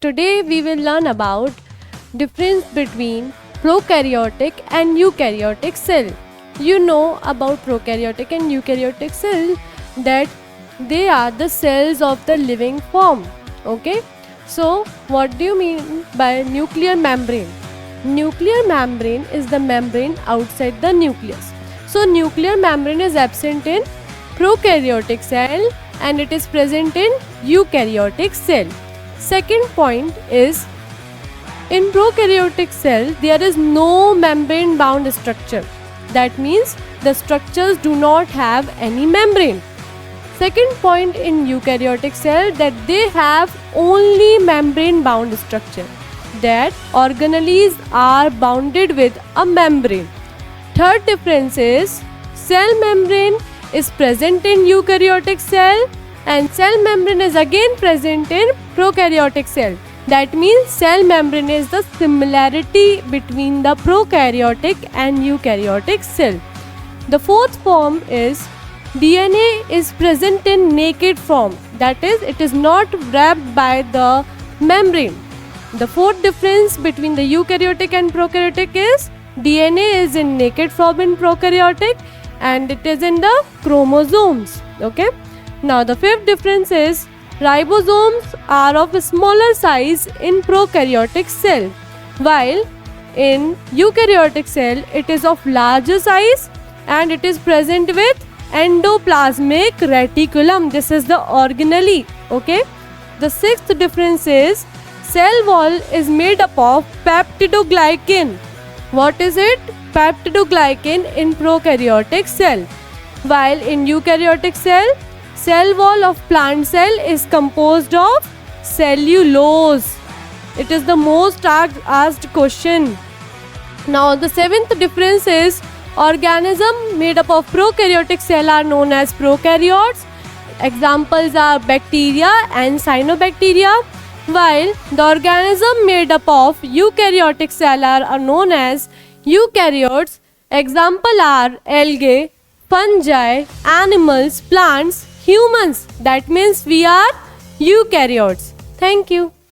Today we will learn about difference between prokaryotic and eukaryotic cell. You know about prokaryotic and eukaryotic cell that they are the cells of the living form. Okay, so what do you mean by nuclear membrane? Nuclear membrane is the membrane outside the nucleus. So nuclear membrane is absent in prokaryotic cell and it is present in eukaryotic cell. Second point is, in prokaryotic cell there is no membrane bound structure. That means the structures do not have any membrane. Second point in eukaryotic cell, that they have only membrane bound structure, that organelles are bounded with a membrane. Third difference is, cell membrane is present in eukaryotic cell and cell membrane is again present in prokaryotic cell. That means cell membrane is the similarity between the prokaryotic and eukaryotic cell. The fourth form is, DNA is present in naked form, that is, it is not wrapped by the membrane. The fourth difference between the eukaryotic and prokaryotic is, DNA is in naked form in prokaryotic and it is in the chromosomes. Okay. Now the fifth difference is, ribosomes are of a smaller size in prokaryotic cell, while in eukaryotic cell it is of larger size and it is present with endoplasmic reticulum. This is the organelle. Okay. The sixth difference is, cell wall is made up of peptidoglycan. What is it? Peptidoglycan in prokaryotic cell, while in eukaryotic cell wall of plant cell is composed of cellulose. It is the most asked question. Now the seventh difference is, organism made up of prokaryotic cell are known as prokaryotes. Examples are bacteria and cyanobacteria, while the organism made up of eukaryotic cell are known as eukaryotes. Example are algae, fungi, animals, plants, humans. That means we are eukaryotes. Thank you.